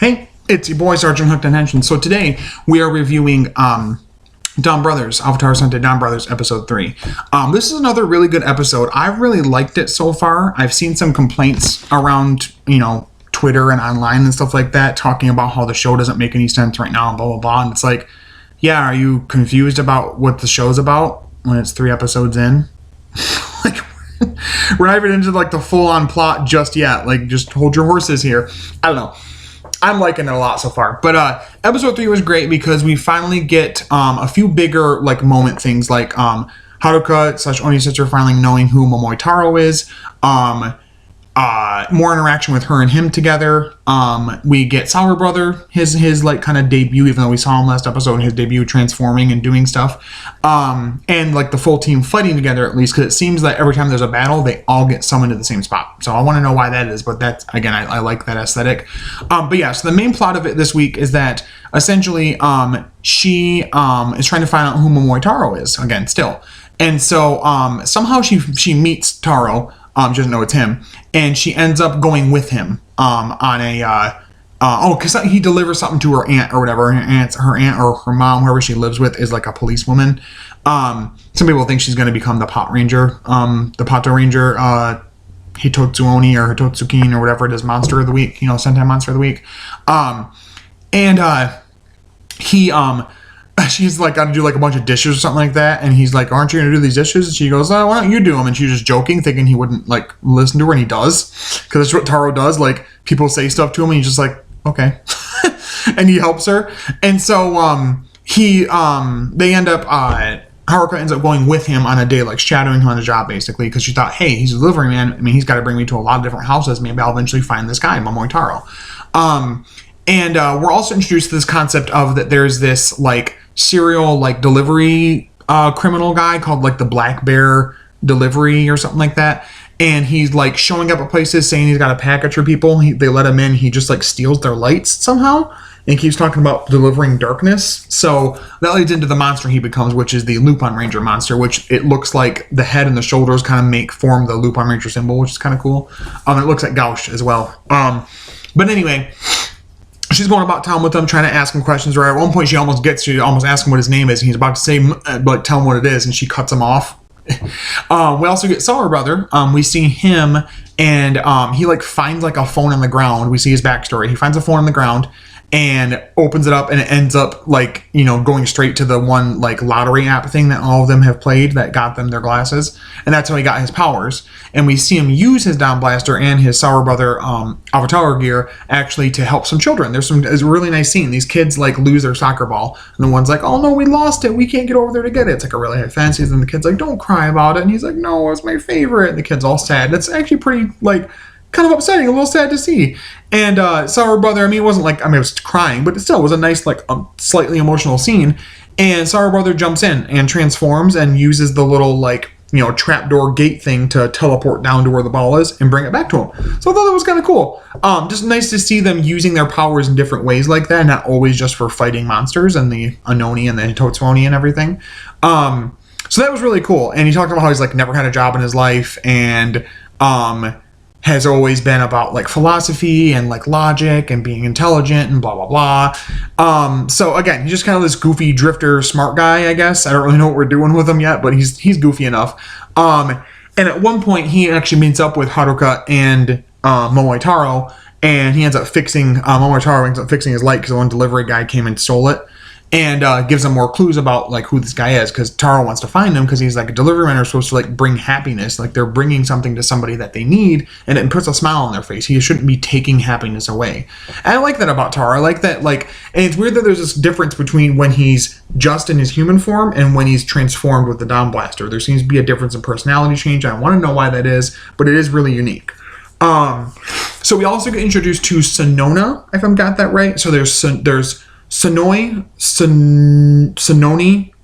Hey, it's your boy Sergeant Hooked on Henshin. So today we are reviewing DonBrothers, Avataro Sentai DonBrothers episode 3. This is another really good episode. I've really liked it so far. I've seen some complaints around, Twitter and online and stuff like that, talking about how the show doesn't make any sense right now and blah, blah, blah. And it's like, yeah, are you confused about what the show's about when it's 3 episodes in? We're not even into the full-on plot just yet. Just hold your horses here. I don't know. I'm liking it a lot so far. But episode 3 was great because we finally get a few bigger moment things like Haruka / Oni's sister finally knowing who Momotaro is. More interaction with her and him together. We get Sour Brother, his kind of debut, even though we saw him last episode, his debut transforming and doing stuff. And the full team fighting together, at least, because it seems that every time there's a battle, they all get summoned to the same spot. So I want to know why that is, but that's, again, I like that aesthetic. But yeah, so the main plot of it this week is that essentially she is trying to find out who Momotaro is, again, still. And so somehow she meets Taro. She doesn't know it's him, and she ends up going with him on a because he delivers something to her aunt or whatever. Her aunt or her mom, whoever she lives with, is like a policewoman. Some people think she's going to become the Pot Ranger, the Pato Ranger, Hitotsuoni or Hitotsukin or whatever it is, Monster of the Week, Sentai Monster of the Week. She's got to do a bunch of dishes or something like that, and he's like, aren't you gonna do these dishes? And she goes, why don't you do them? And she's just joking, thinking he wouldn't listen to her, and he does, because that's what Taro does. People say stuff to him and he's just like, okay. And he helps her. And so they end up Haruka ends up going with him on a day, shadowing him on a job, basically, because she thought, hey, he's a delivery man. I mean, he's got to bring me to a lot of different houses. Maybe I'll eventually find this guy, Momotaro. And we're also introduced to this concept of that there's this serial delivery criminal guy called the Black Bear Delivery or something like that, and he's showing up at places saying he's got a package for people. They let him in. He just steals their lights somehow and keeps talking about delivering darkness. So that leads into the monster he becomes, which is the Lupin Ranger monster, which it looks like the head and the shoulders kind of form the Lupin Ranger symbol, which is kind of cool. It looks like Gauche as well. But anyway, she's going about town with him, trying to ask him questions. Right at one point, she almost asks him what his name is, and he's about to say, tell him what it is, and she cuts him off. We also get Sour Brother. We see him, and he finds a phone on the ground. We see his backstory. He finds a phone on the ground and opens it up, and it ends up going straight to the one lottery app thing that all of them have played that got them their glasses, and that's how he got his powers. And we see him use his Down Blaster and his Sour Brother Avataro gear actually to help some children. It's a really nice scene. These kids lose their soccer ball, and the one's like, oh no, we lost it, we can't get over there to get it. It's a really high fancy, and the kid's like, don't cry about it, and he's like, no, it's my favorite, and the kid's all sad. It's actually pretty kind of upsetting, a little sad to see. And Sour Brother, it wasn't it was crying, but it still was a nice, slightly emotional scene. And Sour Brother jumps in and transforms and uses the little, trapdoor gate thing to teleport down to where the ball is and bring it back to him. So I thought that was kind of cool. Just nice to see them using their powers in different ways like that, not always just for fighting monsters and the Anoni and the Hitotsuoni and everything. So that was really cool. And he talked about how he's, never had a job in his life and, has always been about philosophy and logic and being intelligent and blah blah blah. So again, he's just kind of this goofy drifter smart guy, I guess. I don't really know what we're doing with him yet, but he's goofy enough. And at one point he actually meets up with Haruka and Momotaro, and he ends up fixing Momotaro ends up fixing his light because the one delivery guy came and stole it. And gives them more clues about who this guy is, because Taro wants to find him because he's a delivery man, supposed to bring happiness, they're bringing something to somebody that they need, and it puts a smile on their face. He shouldn't be taking happiness away. And I like that about Taro. I like that and it's weird that there's this difference between when he's just in his human form and when he's transformed with the Down Blaster. There seems to be a difference in personality change. I want to know why that is, but it is really unique. So we also get introduced to Sonona, if I've got that right. So there's Sononi,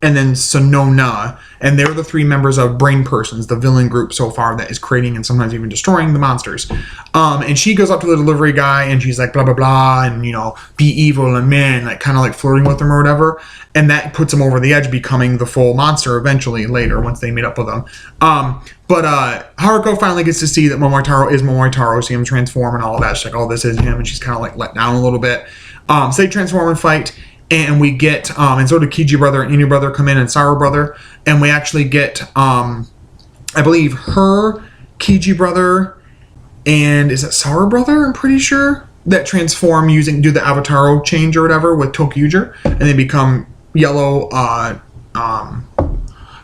and then Sonona, and they're the 3 members of Brain Persons, the villain group so far that is creating and sometimes even destroying the monsters. And she goes up to the delivery guy and she's like, blah, blah, blah, and, be evil and man, like kind of like flirting with him or whatever. And that puts him over the edge, becoming the full monster eventually later once they meet up with him. But Haruko finally gets to see that Momotaro is Momotaro, see him transform and all of that. She's like, oh, this is him. And she's kind of like let down a little bit. So they transform and fight. And we get, and so do Kiji brother and Inu brother come in and Saru brother. And we actually get, I believe, her, Kiji brother, and is it Saru brother? I'm pretty sure. That transform do the Avataro change or whatever with Tokyuger. And they become yellow,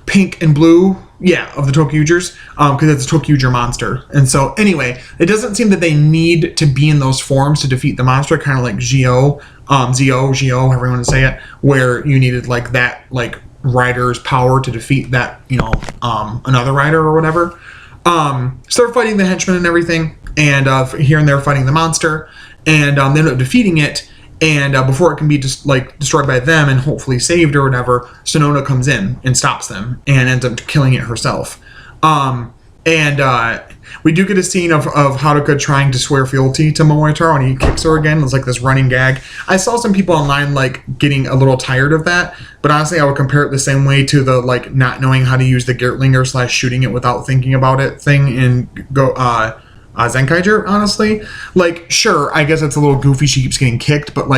pink, and blue. Yeah, of the Tokyugers, because it's a Tokyuger monster. And so, anyway, it doesn't seem that they need to be in those forms to defeat the monster, kind of like Gio, however you want to say it, where you needed, like, that, like, rider's power to defeat that, another rider or whatever. So they're fighting the henchmen and everything, and here and there fighting the monster, and they end up defeating it. And before it can be just destroyed by them and hopefully saved or whatever, Sonona comes in and stops them and ends up killing it herself. We do get a scene of Haruka trying to swear fealty to Momotaro, and he kicks her again. It's like this running gag. I saw some people online getting a little tired of that, but honestly, I would compare it the same way to the not knowing how to use the Gertlinger / shooting it without thinking about it thing in Zenkaiger, honestly. Sure, I guess it's a little goofy, she keeps getting kicked, but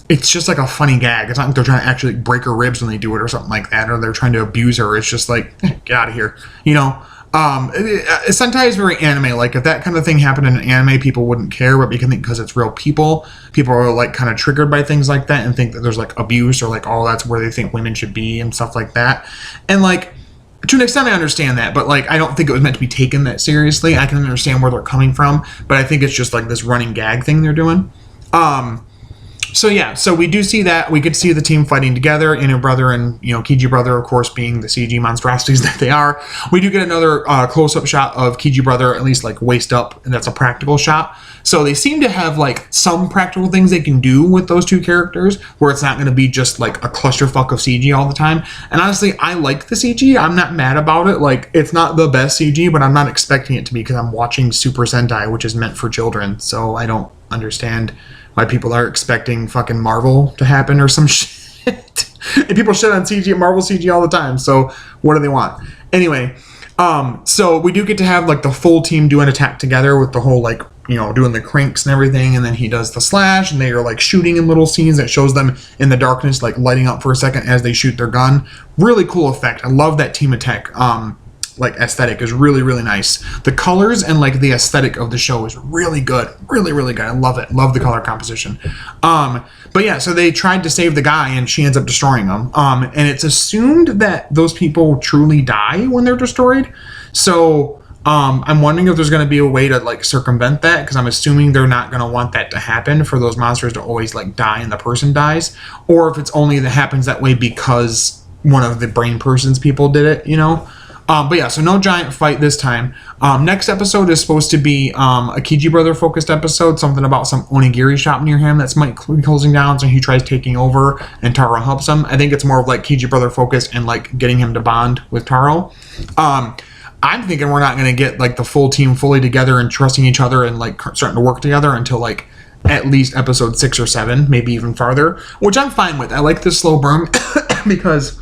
it's just a funny gag. It's not like they're trying to actually break her ribs when they do it or something like that, or they're trying to abuse her. It's just get out of here, Sentai is very anime. If that kind of thing happened in an anime, people wouldn't care, but because it's real people are kind of triggered by things like that and think that there's abuse or oh, that's where they think women should be and stuff like that. And to an extent, I understand that, but I don't think it was meant to be taken that seriously. I can understand where they're coming from, but I think it's just this running gag thing they're doing. So we do see that. We get to see the team fighting together, Inu brother and Kiji brother, of course, being the CG monstrosities that they are. We do get another close-up shot of Kiji brother, at least waist up, and that's a practical shot. So they seem to have some practical things they can do with those 2 characters, where it's not going to be just a clusterfuck of CG all the time. And honestly, I like the CG. I'm not mad about it. It's not the best CG, but I'm not expecting it to be because I'm watching Super Sentai, which is meant for children. So I don't understand why people are expecting fucking Marvel to happen or some shit. And people shit on CG, Marvel CG all the time. So what do they want? Anyway, so we do get to have the full team do an attack together with the whole doing the cranks and everything, and then he does the slash, and they are shooting in little scenes that shows them in the darkness lighting up for a second as they shoot their gun. Really cool effect. I love that team attack. Aesthetic is really, really nice. The colors and the aesthetic of the show is really good. Really, really good. I love it. Love the color composition. But yeah, so they tried to save the guy and she ends up destroying them. And it's assumed that those people truly die when they're destroyed. So I'm wondering if there's going to be a way to circumvent that, because I'm assuming they're not going to want that to happen, for those monsters to always die and the person dies, or if it's only that happens that way because one of the Brain Persons people did it, But yeah, so no giant fight this time. Next episode is supposed to be a Kiji brother focused episode, something about some onigiri shop near him that's might be closing down, so he tries taking over and Taro helps him. I think it's more of Kiji brother focused and getting him to bond with Taro. I'm thinking we're not going to get the full team fully together and trusting each other and starting to work together until at least episode 6 or 7, maybe even farther, which I'm fine with. I like this slow burn because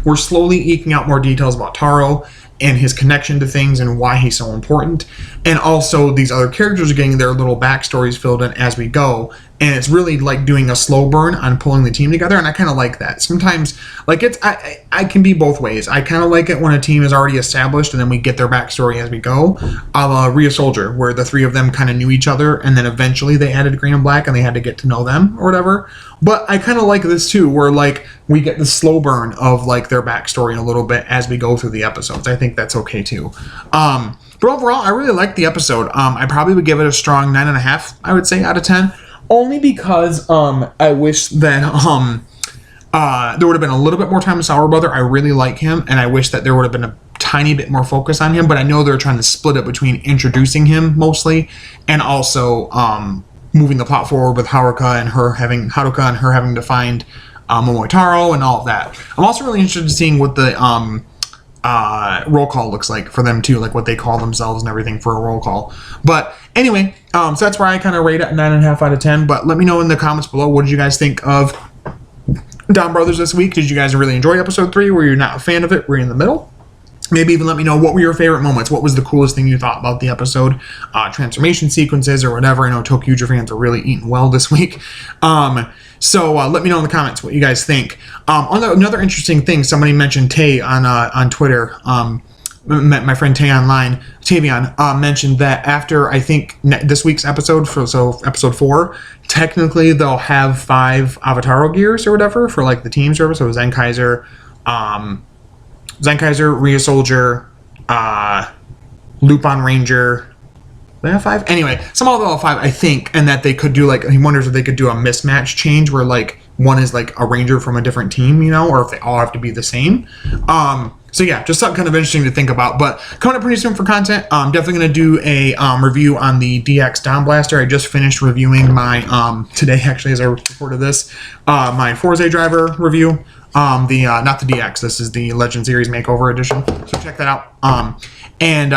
we're slowly eking out more details about Taro and his connection to things and why he's so important. And also these other characters are getting their little backstories filled in as we go. And it's really doing a slow burn on pulling the team together. And I kind of like that. Sometimes I can be both ways. I kind of like it when a team is already established and then we get their backstory as we go. A la Rhea Soldier, where the 3 of them kind of knew each other and then eventually they added Green and Black and they had to get to know them or whatever. But I kind of like this too, where we get the slow burn of their backstory a little bit as we go through the episodes. I think that's okay too. But overall, I really liked the episode. I probably would give it a strong 9.5, I would say, out of 10. Only because I wish that there would have been a little bit more time with Sour Brother. I really like him, and I wish that there would have been a tiny bit more focus on him. But I know they're trying to split it between introducing him mostly and also moving the plot forward with Haruka and her having to find Momotaro and all of that. I'm also really interested in seeing what the roll call looks like for them too, like what they call themselves and everything for a roll call. But anyway, so that's where I kind of rate it 9.5 out of 10. But let me know in the comments below, what did you guys think of DonBrothers this week? Did you guys really enjoy episode 3? Were you not a fan of it? Were you in the middle? Maybe even let me know, what were your favorite moments? What was the coolest thing you thought about the episode? Transformation sequences or whatever. I know Tokyuja fans are really eating well this week. So let me know in the comments what you guys think. Another interesting thing, somebody mentioned Tay on Twitter. My friend Tay online, Tavion, mentioned that after, I think, this week's episode, so episode 4, technically they'll have 5 Avataro gears or whatever for like the team service. So Zenkaiser, Rhea Soldier, Lupin Ranger. They have 5? Anyway, some of them have 5, I think, and that they could do, like, he wonders if they could do a mismatch change where, like, one is, like, a ranger from a different team, you know, or if they all have to be the same. So, yeah, just something kind of interesting to think about. But coming up pretty soon for content, I'm definitely going to do a review on the DX Down Blaster. I just finished reviewing my, today, actually, as I recorded this, my Forza driver review. Not the DX, this is the Legend Series Makeover Edition, so check that out. And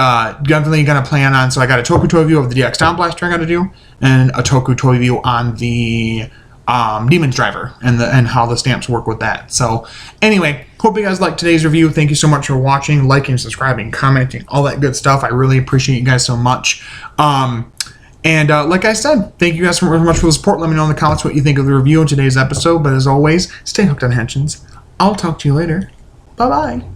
definitely gonna plan on, so I got a Toku Toy view of the DX Down Blaster I gotta do, and a Toku Toy view on the Demon's Driver and how the stamps work with that. So anyway, hope you guys liked today's review. Thank you so much for watching, liking, subscribing, commenting, all that good stuff. I really appreciate you guys so much. And like I said, thank you guys so much for the support. Let me know in the comments what you think of the review in today's episode. But as always, stay hooked on Henshin's. I'll talk to you later. Bye-bye.